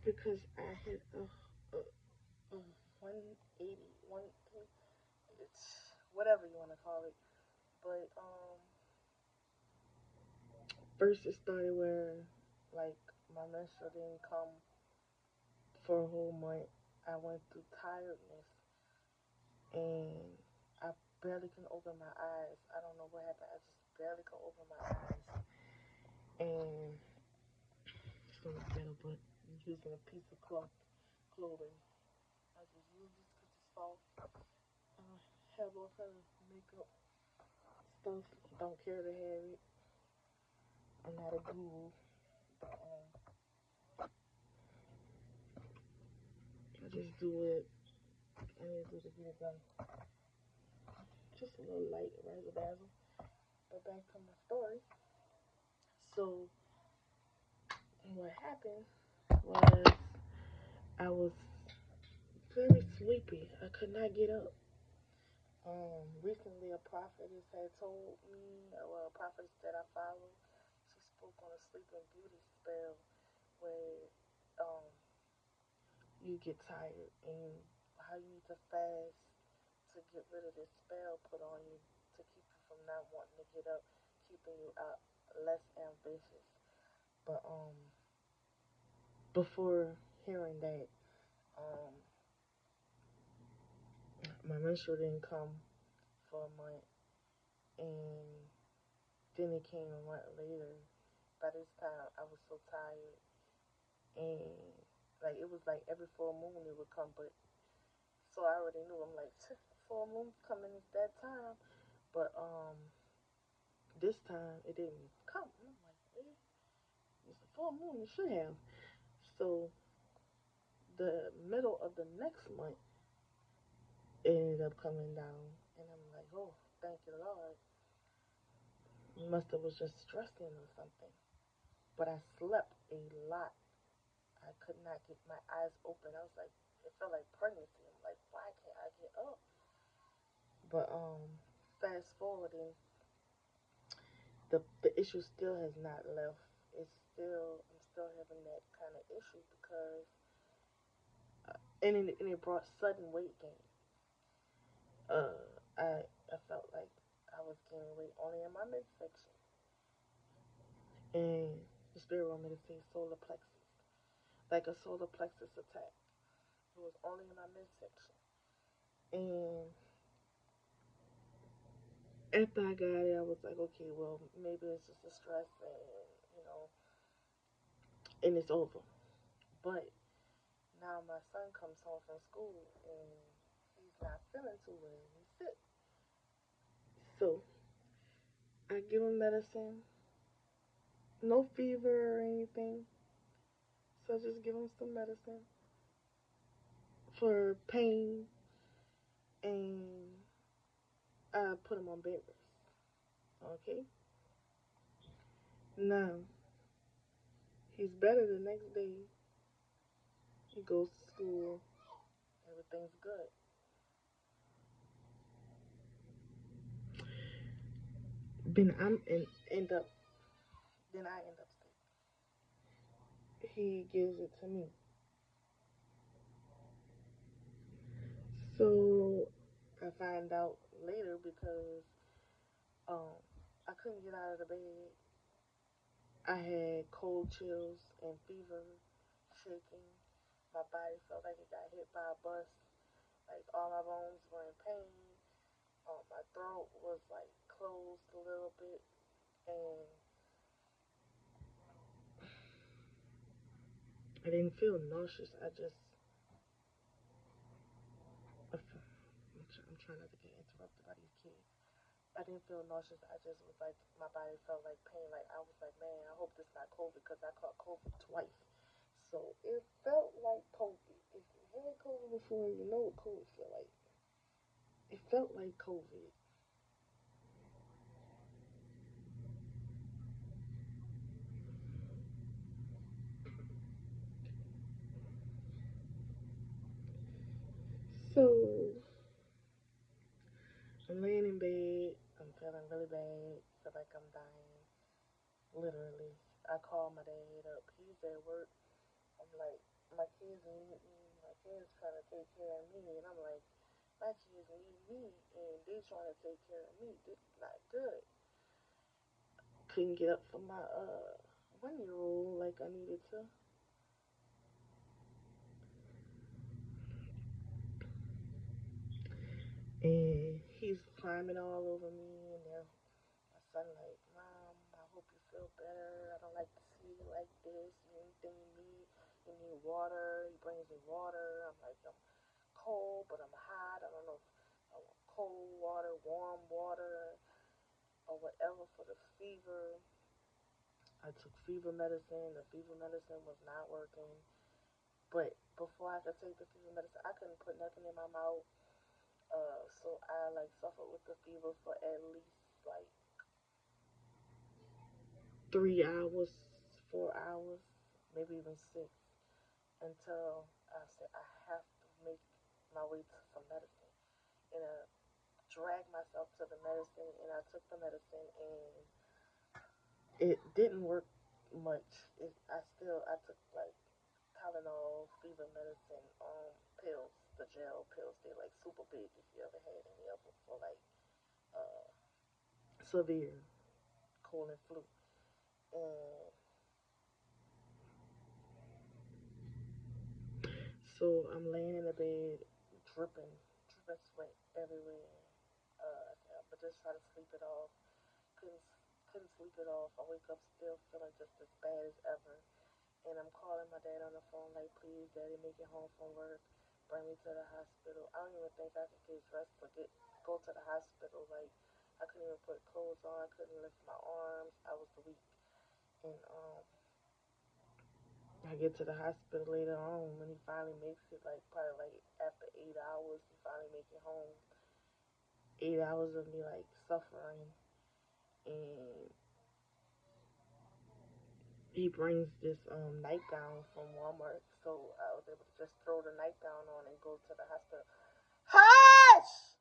because I hit a 180, it's whatever you want to call it. But first it started where like my menstrual didn't come for a whole month. I went through tiredness and I barely can open my eyes. I don't know what happened. I just barely can open my eyes. And it's gonna better, but I'm using a piece of clothing. I just use this because it's soft. I have all kind of makeup stuff. Don't care to have it. I'm not a guru. But, I just do it. I need to do to get it done. Just a little light razzle dazzle. But back to my story. So what happened was I was very sleepy. I could not get up. Recently a prophetess had told me, well, a prophetess that I follow, she spoke on a sleeping beauty spell where um you get tired and how you need to fast to get rid of this spell put on you to keep you from not wanting to get up, keeping you out less ambitious. But before hearing that, um my menstrual didn't come for a month, and then it came a month later. By this time I was so tired, and like it was like every full moon it would come, but so I already knew, I'm like, full moon coming at that time. But this time it didn't come. And I'm like, eh, it's a full moon, it should have. So the middle of the next month it ended up coming down, and I'm like, oh, thank you Lord. Must have was just stressing or something. But I slept a lot. I could not get my eyes open. I was like, it felt like pregnancy. I'm like, why can't I get up? But fast forwarding, the issue still has not left. It's still, I'm still having that kind of issue because and it brought sudden weight gain. Uh, I felt like I was gaining weight only in my midsection, and the spirit wanted me to say solar plexus, like a solar plexus attack. It was only in my midsection, and after I got it, I was like, okay, well, maybe it's just a stress, and you know, and it's over. But now my son comes home from school, and he's not feeling too well. He's sick, so I give him medicine, no fever or anything. So I just give him some medicine for pain, and I put him on bed rest. Okay. Now he's better the next day. He goes to school. Everything's good. Then I'm and end up. Then I end up sick. He gives it to me. So I find out later because um I couldn't get out of the bed. I had cold chills and fever, shaking. My body felt like it got hit by a bus. Like all my bones were in pain. My throat was like closed a little bit, and I didn't feel nauseous. I'm trying not to get interrupted by these kids. I didn't feel nauseous. I just was like, my body felt like pain. Like I was like, man, I hope this not COVID because I caught COVID twice. So it felt like COVID. If you had COVID before, you know what COVID feel like. It felt like COVID. So I'm laying in bed. I'm feeling really bad. Feel like I'm dying. Literally. I call my dad up. He's at work. I'm like, kids need me. My kids trying to take care of me, and I'm like, my kids need me, and they trying to take care of me. This is not good. Couldn't get up for my 1 year old like I needed to, and he's climbing all over me, and now my son like, Mom, I hope you feel better. I don't like to see you like this. Anything you need, you need water. He brings me water. I'm like, I'm cold, but I'm hot. I don't know if I want cold water, warm water, or whatever for the fever. I took fever medicine. The fever medicine was not working. But before I could take the fever medicine, I couldn't put nothing in my mouth. So I like suffered with the fever for at least like 3 hours, 4 hours, maybe even six, until I said I have to make my way to some medicine. And I dragged myself to the medicine, and I took the medicine, and it didn't work much. I took like Tylenol, fever medicine, pills, the gel pills. They're like super big if you ever had any of them for like uh, severe cold and flu. And so I'm laying in the bed, dripping, dripping sweat everywhere. I said, but just try to sleep it off. Couldn't, couldn't sleep it off. I wake up still feeling just as bad as ever. And I'm calling my dad on the phone, like, please, Daddy, make it home from work. Bring me to the hospital. I don't even think I could get dressed to go to the hospital. Like, I couldn't even put clothes on. I couldn't lift my arms. I was weak. And I get to the hospital later on when he finally makes it, like probably like after 8 hours, he finally make it home. 8 hours of me like suffering, and he brings this nightgown from Walmart, so I was able to just throw the nightgown on and go to the hospital. Hush!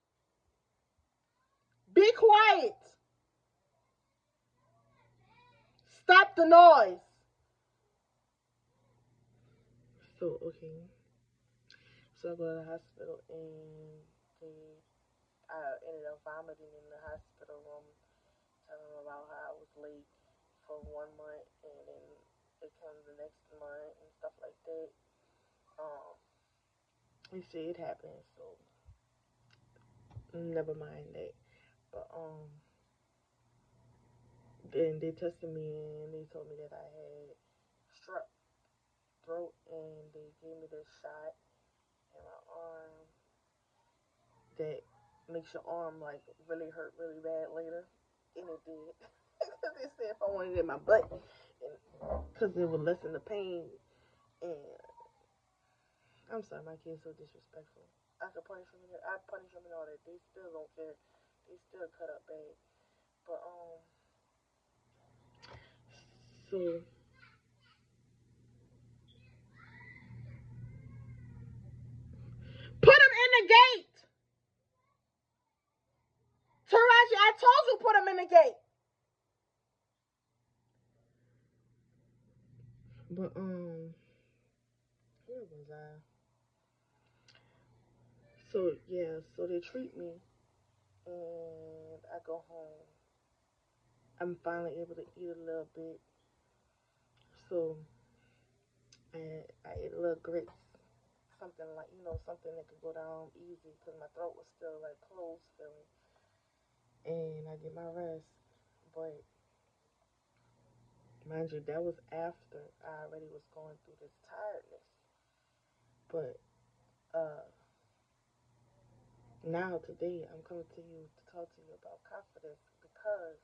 Be quiet! Stop the noise! So okay, so I go to the hospital, and they I ended up vomiting in the hospital room, telling them about how I was late for 1 month, and then it comes the next month and stuff like that. Um, they say it happened, so never mind that. But then they tested me, and they told me that I had strep throat, and they gave me this shot in my arm that makes your arm like really hurt really bad later, and it did. Because they said if I wanted it in my butt, because it would lessen the pain. And I'm sorry, my kids so disrespectful. I could punish them. I punish them and all that. They still don't care. They still cut up bad. But so put them in the gate, Taraji. I told you put them in the gate. But where was I? So yeah, so they treat me, and I go home. I'm finally able to eat a little bit. So I ate a little grits, something like something that could go down easy because my throat was still like closed feeling, and I get my rest. But mind you, that was after I already was going through this tiredness. But uh, now today I'm coming to you to talk to you about confidence because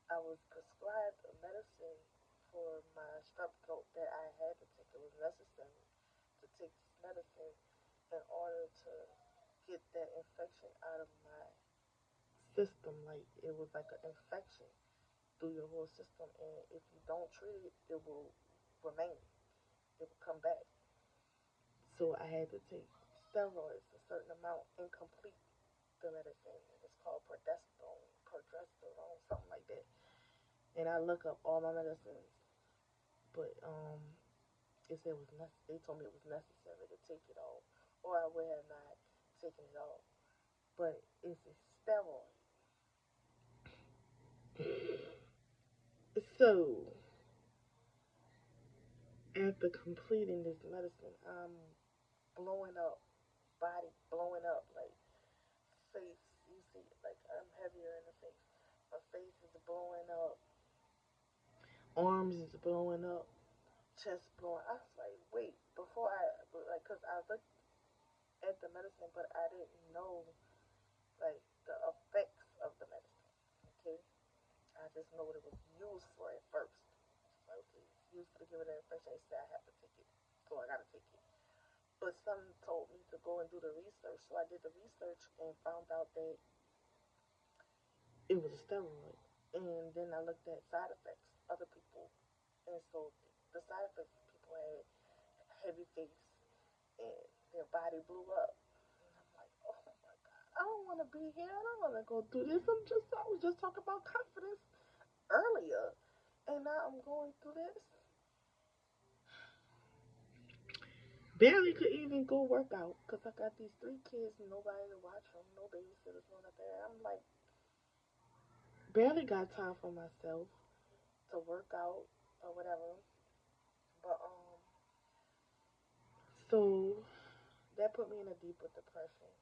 I was prescribed a medicine for my strep throat that I had to take. It was necessary to take this medicine in order to get that infection out of my system. Like it was like an infection through your whole system, and if you don't treat it, it will remain. It will come back. So I had to take steroids, a certain amount, and complete the medicine. It was called progesterone, something like that. And I look up all my medicines, but they told me it was necessary to take it off, or I would have not taken it off. But it's a steroid. So after completing this medicine, I'm blowing up, body blowing up, like face. You see, like I'm heavier in the face. My face is blowing up, arms is blowing up, chest blowing. I was like, wait, before I like, cause I looked at the medicine, but I didn't know like the effects of the medicine. Okay, I just know what it was used for at first. Like, okay, it's used to give it an infection. They said I have to take it, so I gotta take it. But some told me to go and do the research, so I did the research and found out that it was a steroid. And then I looked at side effects, other people, and so the side effects people had heavy face and their body blew up. And I'm like, oh my god, I don't want to be here. I don't want to go through this. I was just talking about confidence earlier, and now I'm going through this. Barely could even go work out because I got these three kids and nobody to watch them, no babysitters, no nothing. I'm like, barely got time for myself to work out or whatever. But so that put me in a deeper depression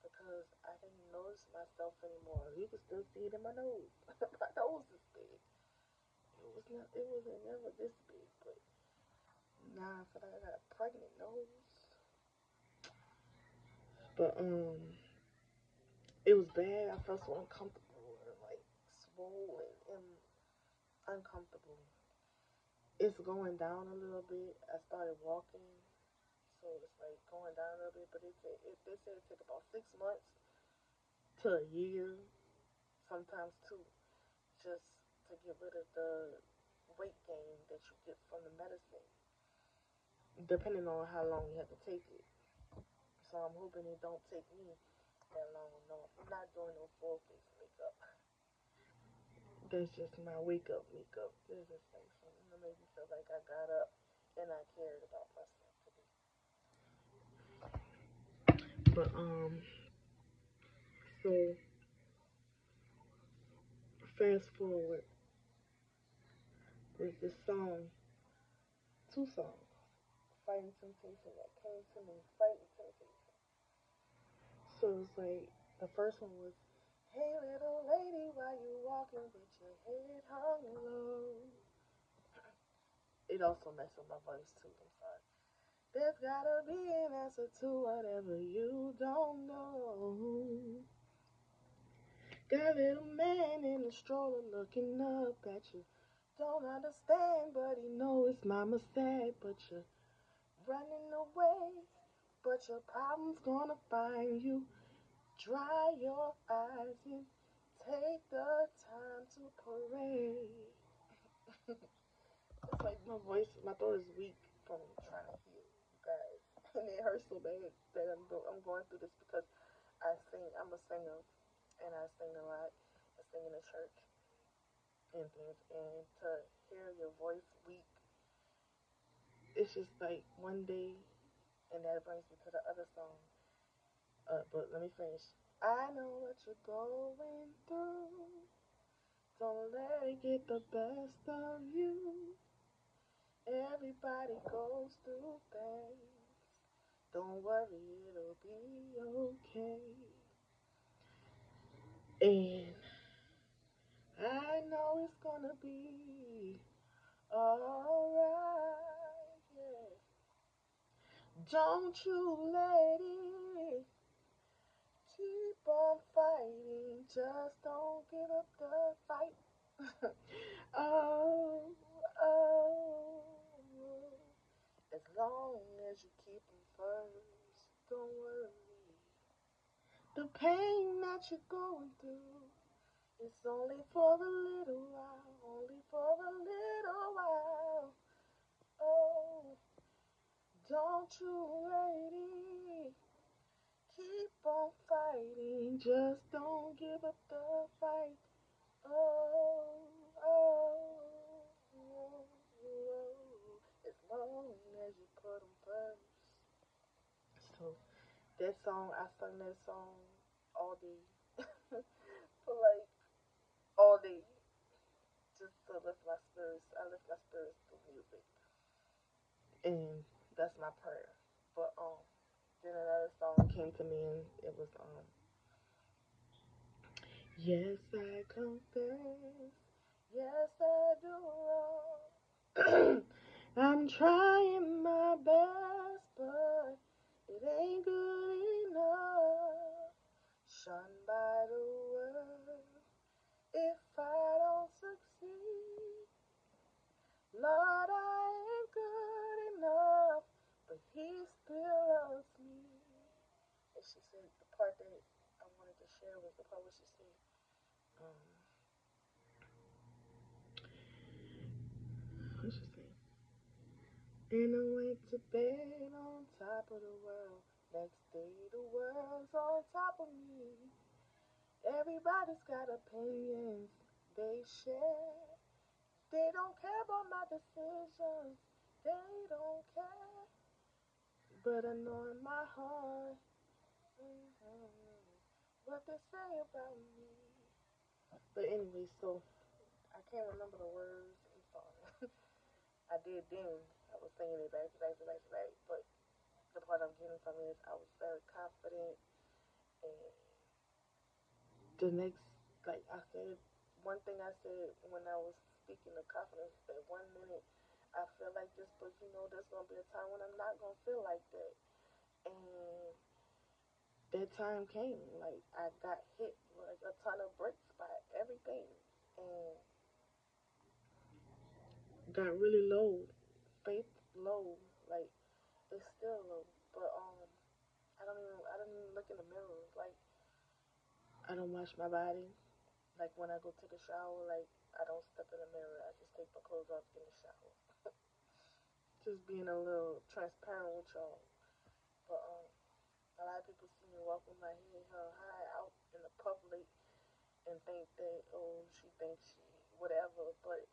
because I didn't notice myself anymore. You can still see it in my nose. My nose is big. It was not. It wasn't never this big, but now I feel like I got a pregnant nose. But it was bad. I felt so uncomfortable and like swollen and uncomfortable. It's going down a little bit. I started walking, so it's like going down a little bit. But they said it take about 6 months to a year, sometimes two, just to get rid of the weight gain that you get from the medicine, depending on how long you have to take it. So I'm hoping it don't take me that long. No, I'm not doing no full face makeup. That's just my wake up makeup. This is like something that made me feel like I got up and I cared about myself today. But so fast forward, there's this song, two songs, Fighting Temptation that came to me, Fighting Temptation. So it's like the first one was, hey little lady, why you walking with your head hung low? It also messed with my voice too. I'm sorry. There's gotta be an answer to whatever you don't know. Got a little man in a stroller looking up at you. Don't understand, but he knows his mama's sad, but you're running away. But your problem's gonna find you. Dry your eyes and take the time to pray. It's like my voice, my throat is weak from trying to heal, you guys. And it hurts so bad that I'm going through this because I'm a singer, and I sing a lot. I sing in the church and things, and to hear your voice weak, it's just like one day, and that brings me to the other song. But let me finish. I know what you're going through. Don't let it get the best of you. Everybody goes through things. Don't worry, it'll be okay. And I know it's gonna be alright. Yeah. Don't you let it keep on fighting. Just don't give up the fight. Oh, oh. As long as you keep them first, don't worry. The pain that you're going through is only for a little while, only for a little while. Oh, don't you, lady, keep on fighting. Just don't give up the fight. Oh, oh, oh, oh. As long as you put them first. So that song, I sung that song all day for like all day, just to lift my spirits. I lift my spirits through music, and that's my prayer. But then another song came to me, and it was yes I confess, yes I do wrong. I'm trying my best, but it ain't good enough. Shunned by the world, if I don't succeed, Lord, I ain't good enough, but He still loves me. And she said the part that I wanted to share was the part where she said, um, what she say? And I went to bed on top of the world. Next day the world's on top of me. Everybody's got opinions they share. They don't care about my decisions. They don't care. But I know in my heart what they say about me. But anyway, so I can't remember the words. I'm sorry. I did then. I was singing it back to back to back to back. But the part I'm getting from it is I was very confident. And the next, like I said, one thing I said when I was speaking of confidence, that 1 minute I feel like this, but there's gonna be a time when I'm not gonna feel like that. And that time came. Like I got hit with like a ton of bricks by everything, and got really low, faith low. Like it's still low, but I don't even look in the mirror. Like I don't wash my body. Like when I go take a shower, like I don't step in the mirror. I just take my clothes off in the shower. Just being a little transparent with y'all. But a lot of people see me walk with my head held high out in the public and think that she thinks she whatever, but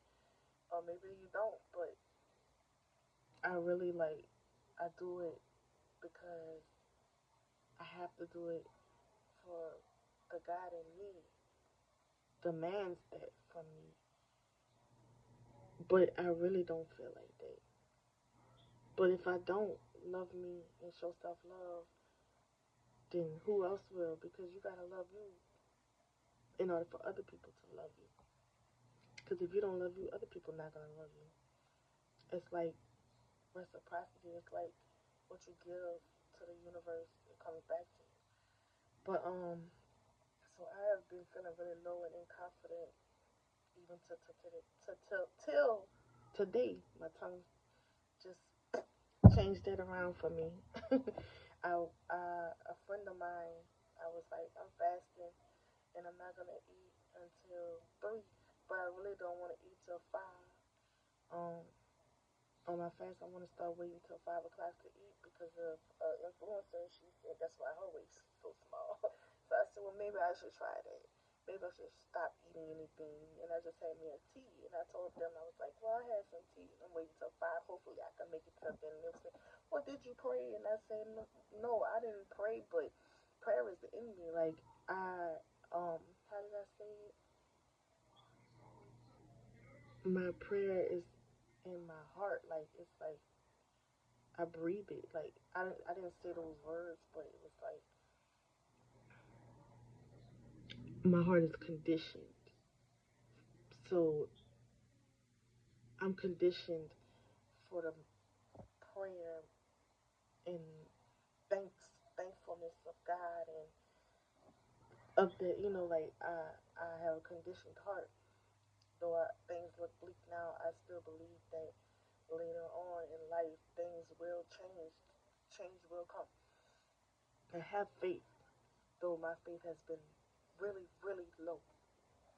or maybe you don't. But I really I do it because I have to do it for the God in me demands that from me. But I really don't feel like that. But if I don't love me and show self love, then who else will? Because you gotta love you in order for other people to love you. Because if you don't love you, other people not gonna love you. It's like reciprocity. It's like what you give to the universe, it comes back to you. But so I have been feeling really low and inconfident even till today. My tongue just changed that around for me. A friend of mine, I was like, I'm fasting and I'm not gonna eat until 3, but I really don't want to eat till 5. Um, on my fast, I want to start waiting till 5 o'clock to eat because of influencer. She said that's why her waist is so small. So I said, well, maybe I should try that. Maybe I should stop eating anything. And I just had me a tea. And I told them, I was like, well, I had some tea. I'm waiting till 5. Hopefully I can make it till then. And they was like, well, did you pray? And I said, no, I didn't pray, but prayer is in me. Like, how did I say it? My prayer is in my heart. Like, it's like, I breathe it. Like I didn't say those words, but it was like my heart is conditioned. So I'm conditioned for the prayer and thankfulness of God and of the like I have a conditioned heart. Though things look bleak now, I still believe that later on in life things will change. Change will come. I have faith, though my faith has been really, really low,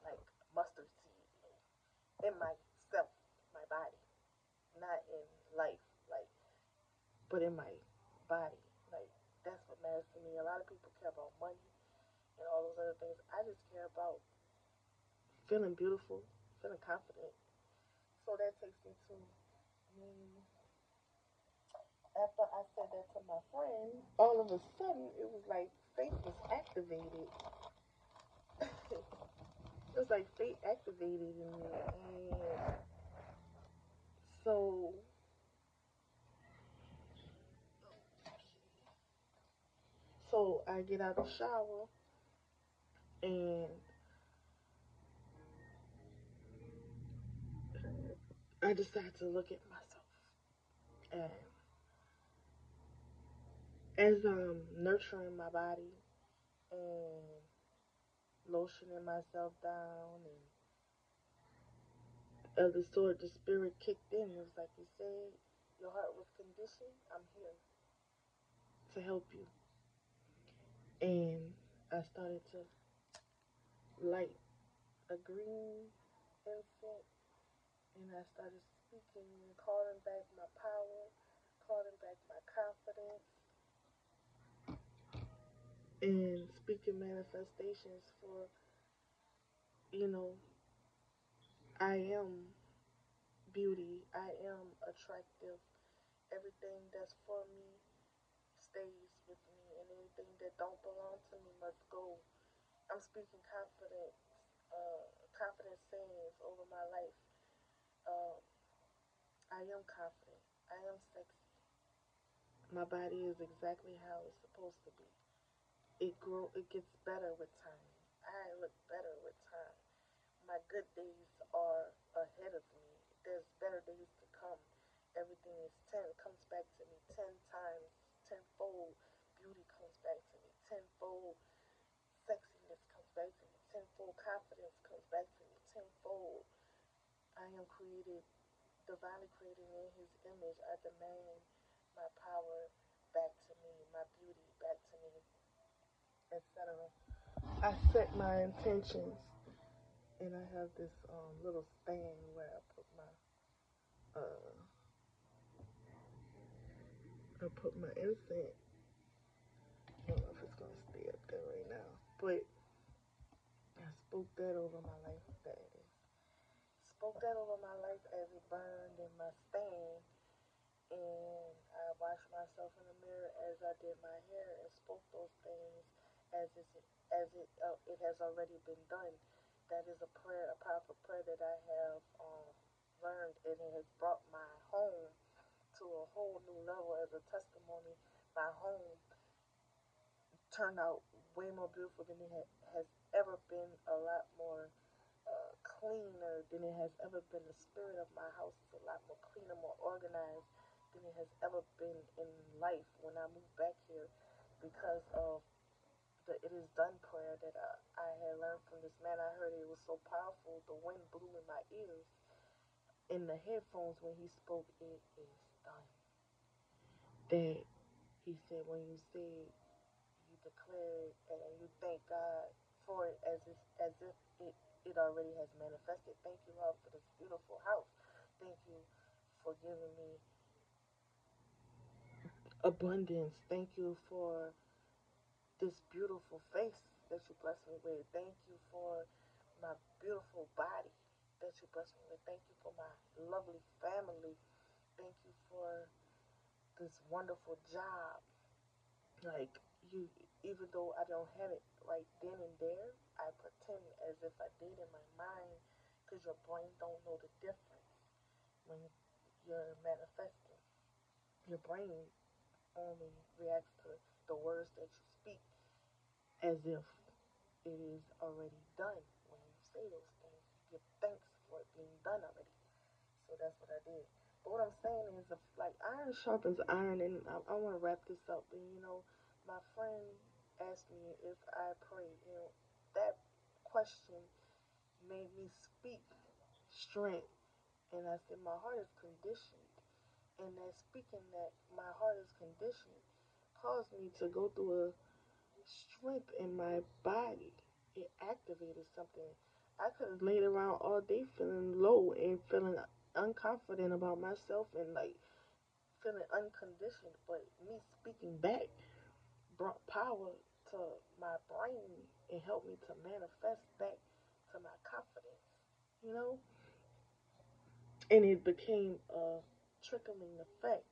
like mustard seed in myself, my body, not in life, like, but in my body. Like, that's what matters to me. A lot of people care about money and all those other things. I just care about feeling beautiful, feeling confident. So that takes me to me. after I said that to my friend, all of a sudden it was like faith was activated. It was like faith activated in me, and so I get out of the shower and I decide to look at myself. And as I'm nurturing my body and lotioning myself down and of the sort the spirit kicked in, it was like you said, your heart was conditioned, I'm here to help you. And I started to light a green incense and I started speaking and calling back my power, calling back my confidence, and speaking manifestations for, you know, I am beauty, I am attractive, everything that's for me stays with me, and anything that don't belong to me must go. I'm speaking confident sayings over my life. Um, I am confident. I am sexy. My body is exactly how it's supposed to be. It gets better with time. I look better with time. My good days are ahead of me. There's better days to come. Everything is comes back to me 10 times, tenfold beauty comes back to me, tenfold sexiness comes back to me, tenfold confidence comes back to me, tenfold. I am created, divinely created in His image. I demand my power back to me, my beauty back to me, etc. I set my intentions, and I have this little stand where uh, I put my incense. I don't know if it's gonna stay up there right now, but I spoke that over my life. That is, spoke that over my life as it burned in my stand, and I watched myself in the mirror as I did my hair and spoke those things as it has already been done. That is a prayer, a powerful prayer that I have learned, and it has brought my home to a whole new level as a testimony. My home turned out way more beautiful than it has ever been. A lot more cleaner than it has ever been. The spirit of my house is a lot more cleaner, more organized than it has ever been in life when I moved back here because of the "It Is Done" prayer that I had learned from this man. I heard it was so powerful. The wind blew in my ears in the headphones when he spoke, "It is done." That he said when you say you declare it and you thank God for it as if it already has manifested. Thank you, Lord, for this beautiful house. Thank you for giving me abundance. Thank you for this beautiful face that you bless me with. Thank you for my beautiful body that you bless me with. Thank you for my lovely family. Thank you for this wonderful job. Like you, even though I don't have it right then and there, I pretend as if I did in my mind, because your brain don't know the difference when you're manifesting. Your brain only reacts to the words that you speak as if it is already done. When you say those things, you give thanks for it being done already. So that's what I did. But what I'm saying is, if, like, iron sharpens iron, and I want to wrap this up. And my friend asked me if I pray. That question made me speak strength, and I said my heart is conditioned, and that speaking that my heart is conditioned caused me to go through a strength in my body. It activated something. I could have laid around all day feeling low and feeling unconfident about myself and like feeling unconditioned, but me speaking back brought power to my brain and helped me to manifest back to my confidence, you know? And it became a trickling effect.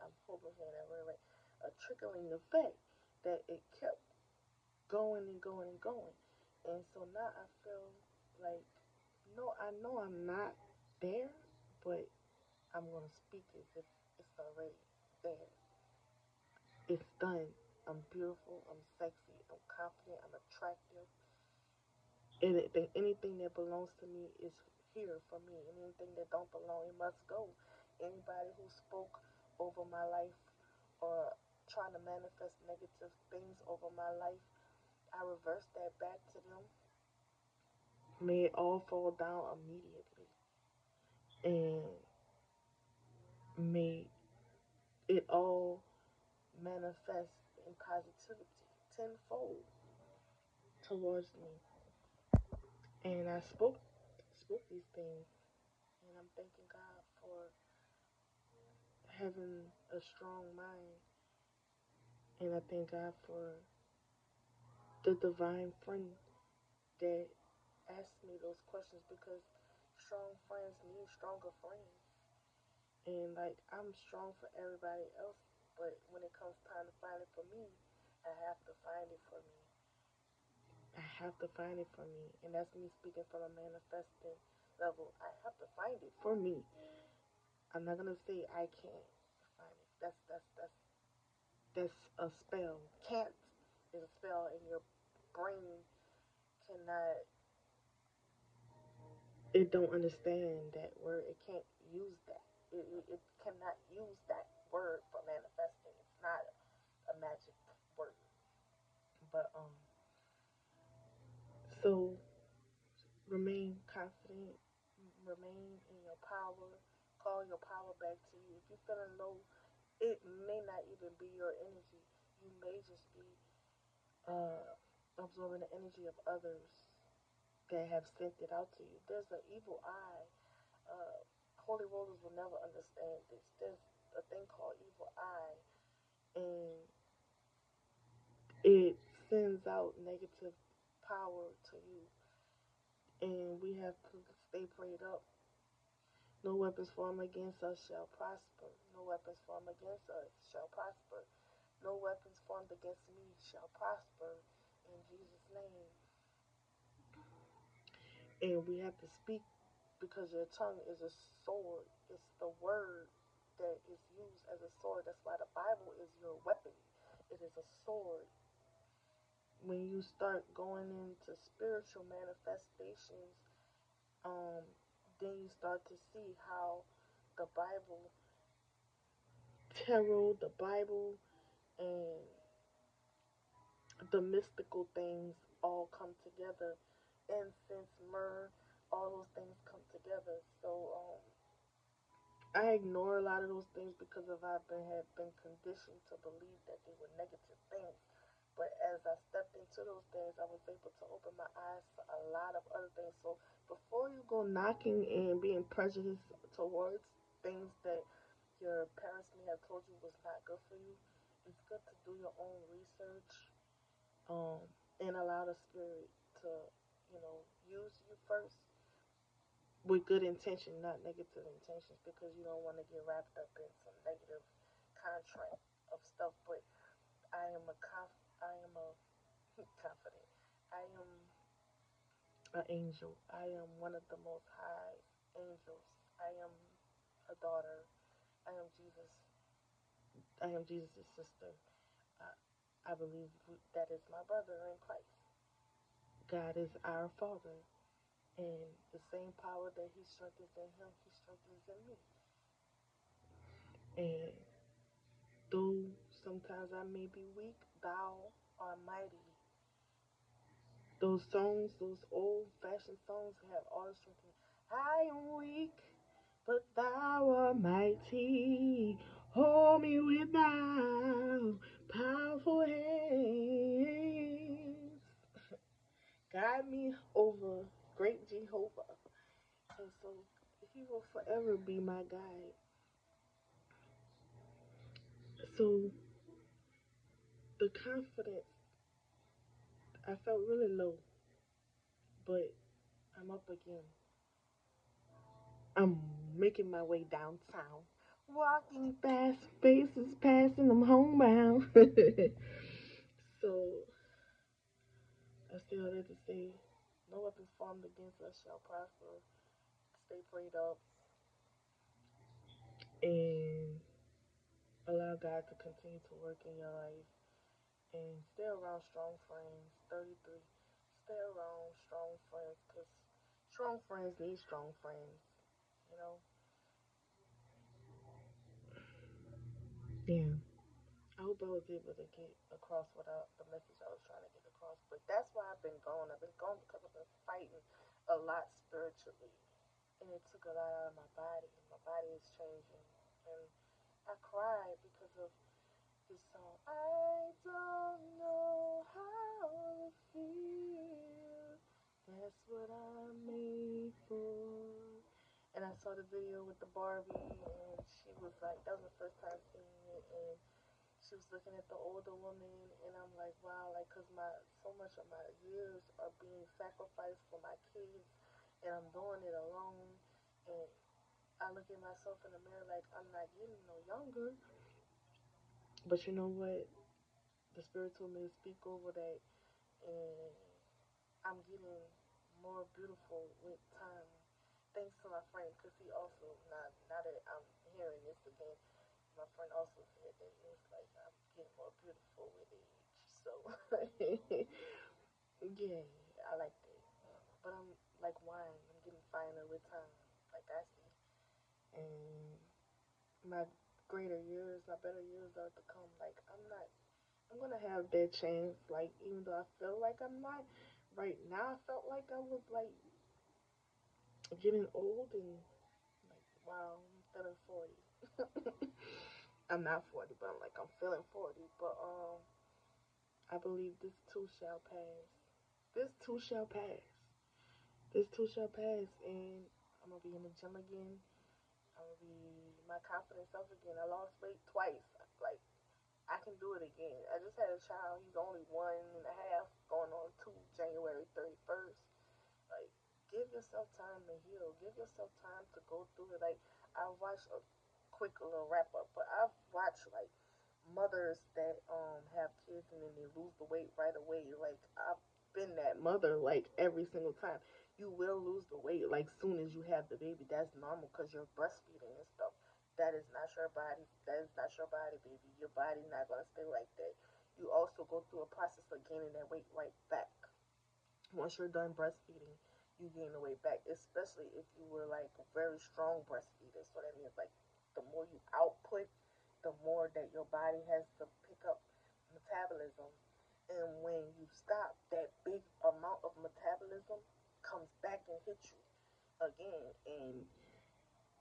I'm hoping I'm saying that word right. A trickling effect that it kept going and going and going. And so now I feel like, no, I know I'm not there, but I'm going to speak as if it's already there. It's done. I'm beautiful. I'm sexy. I'm confident. I'm attractive. Anything that belongs to me is here for me. And anything that don't belong, it must go. Anybody who spoke over my life or trying to manifest negative things over my life, I reverse that back to them. May it all fall down immediately. And may it all manifest in positivity tenfold towards me. And I spoke these things, and I'm thanking God for having a strong mind, and I thank God for the divine friend that asked me those questions, because strong friends need stronger friends. And like, I'm strong for everybody else, but when it comes time to find it for me, I have to find it for me. I have to find it for me. And that's me speaking from a manifesting level. I have to find it for me. I'm not gonna say I can't find it. That's a spell. Can't is a spell, and your brain cannot, it don't understand that word. It can't use that. It cannot use that word for manifesting. It's not a magic word. But so remain confident, remain in your power, call your power back to you. If you're feeling low, it may not even be your energy. You may just be uh, absorbing the energy of others that have sent it out to you. There's an evil eye. Holy rollers will never understand this. There's a thing called evil eye, and it sends out negative power to you. And we have to stay prayed up. No weapons formed against us shall prosper. No weapons formed against us shall prosper. No weapons formed against me shall prosper. In Jesus' name. And we have to speak, because your tongue is a sword. It's the word that is used as a sword. That's why the Bible is your weapon. It is a sword. When you start going into spiritual manifestations, um, then you start to see how the Bible, tarot, the Bible, and the mystical things all come together. Incense, myrrh, all those things come together. So I ignore a lot of those things because of have been conditioned to believe that they were negative things. But as I stepped into those things, I was able to open my eyes to a lot of other things. So before you go knocking and being prejudiced towards things that your parents may have told you was not good for you, it's good to do your own research, um, and allow the spirit to, use you first with good intention, not negative intentions, because you don't want to get wrapped up in some negative contract of stuff. But I am a confident. I am an angel. I am one of the most high angels. I am a daughter. I am Jesus. I am Jesus' sister. I believe that is my brother in Christ. God is our Father. And the same power that He strengthens in Him, He strengthens in me. And though sometimes I may be weak, Thou art mighty. Those songs, those old fashioned songs have all the strength in me. I am weak, but Thou art mighty. Hold me with Thou powerful hands. Guide me over great Jehovah. And so He will forever be my guide. So the confidence, I felt really low, but I'm up again. I'm making my way downtown. Walking fast, faces passing, I'm homebound. So I still had to say, no weapons formed against us shall prosper. Stay prayed up and allow God to continue to work in your life and stay around strong friends. 33. Stay around strong friends because strong friends need strong friends. You know? Yeah. I hope I was able to get across without the message I was trying to get across. But that's why I've been gone. I've been gone because I've been fighting a lot spiritually. And it took a lot out of my body. My body is changing. And I cried because of this song. I don't know how to feel. That's what I'm made for. And I saw the video with the Barbie, and she was like, that was the first time seeing it, and she was looking at the older woman, and I'm like, wow, like, cause so much of my years are being sacrificed for my kids, and I'm doing it alone, and I look at myself in the mirror like I'm not getting no younger, but you know what? The spirit told me to speak over that, and I'm getting more beautiful with time. Thanks to my friend, cause he also now that I'm hearing this again, my friend also said that it was like I'm getting more beautiful with age. So yeah, I like that. But I'm like wine. I'm getting finer with time, like I see. And my greater years, my better years are to come. Like I'm not. I'm gonna have that chance. Like even though I feel like I'm not. Right now, I felt like I was like getting old and like wow, I'm feeling 40. I'm not 40, but I'm like I'm feeling 40. But I believe this too shall pass. This too shall pass. This too shall pass, and I'm gonna be in the gym again. I'm gonna be my confidence up again. I lost weight twice. Like I can do it again. I just had a child. He's only 1.5, going on 2 January 31st. Like give yourself time to heal. Give yourself time to go through it. Like I watched a quick little wrap up, but I've watched like mothers that have kids and then they lose the weight right away. Like I've been that mother like every single time. You will lose the weight like soon as you have the baby. That's normal because you're breastfeeding and stuff. That is not your body. That is not your body, baby. Your body not gonna stay like that. You also go through a process of gaining that weight right back once you're done breastfeeding, you gain the weight back, especially if you were like a very strong breastfeeder. So that means like the more you output, the more that your body has to pick up metabolism. And when you stop, that big amount of metabolism comes back and hits you again. And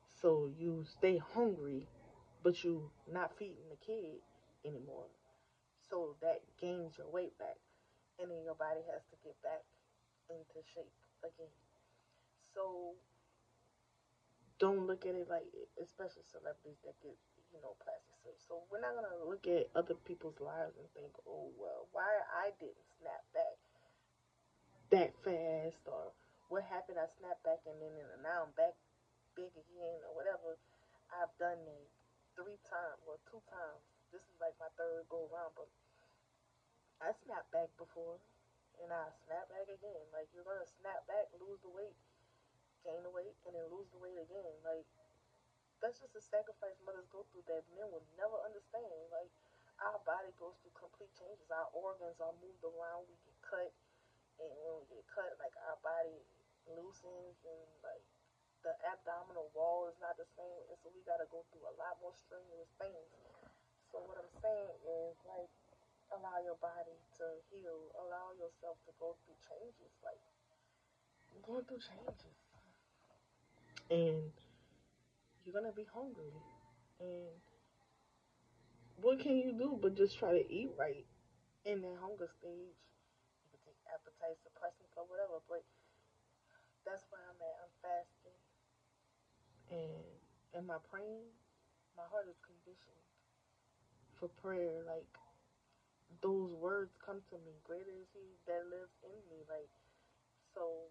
so you stay hungry, but you not feeding the kid anymore. So that gains your weight back. And then your body has to get back into shape again. So don't look at it like, especially celebrities that get, plastic surgery. So we're not gonna look at other people's lives and think, oh well, why I didn't snap back that fast, or what happened? I snapped back and then now I'm back big again, or whatever. I've done it 3 times, or 2 times. This is like my third go around, but I snapped back before, and I snap back again. Like you're gonna snap back, lose the weight, gain the weight, and then lose the weight again. Like that's just a sacrifice mothers go through that men will never understand. Like our body goes through complete changes. Our organs are moved around. We get cut, and when we get cut, like our body loosens, and like the abdominal wall is not the same, and so we gotta go through a lot more strenuous things. So what I'm saying is like allow your body to heal, allow yourself to go through changes. Like going through changes, and you're gonna be hungry, and what can you do but just try to eat right in that hunger stage? You can take appetite suppressants or whatever, but that's where I'm at. I'm fasting, and am I praying? My heart is conditioned for prayer. Like those words come to me. Greater is He that lives in me. Like so,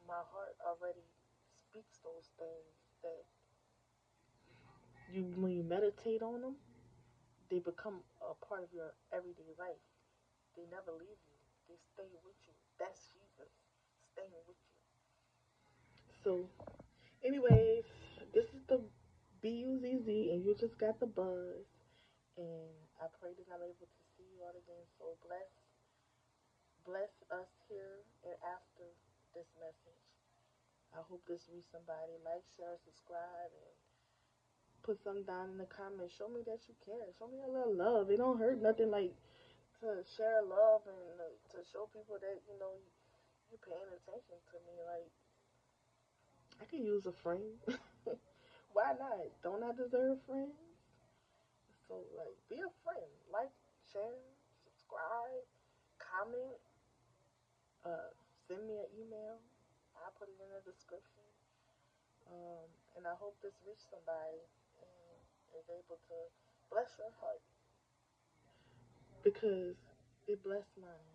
my heart already speaks those things that when you meditate on them, they become a part of your everyday life. They never leave you. They stay with you. That's Jesus staying with you. So, anyways, this is the B-U-Z-Z, and you just got the buzz. And I pray that I'm able to see you all again. So bless us here and after this message. I hope this reaches somebody. Like, share, subscribe, and put something down in the comments. Show me that you care. Show me a little love. It don't hurt nothing like to share love and to show people that you paying attention to me. Like I can use a friend. Why not? Don't I deserve friends? So like, be a friend. Like, share, subscribe, comment. Uh, Send me an email. I'll put it in the description. And I hope this reaches somebody and is able to bless your heart because it blessed mine.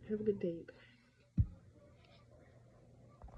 Have a good day.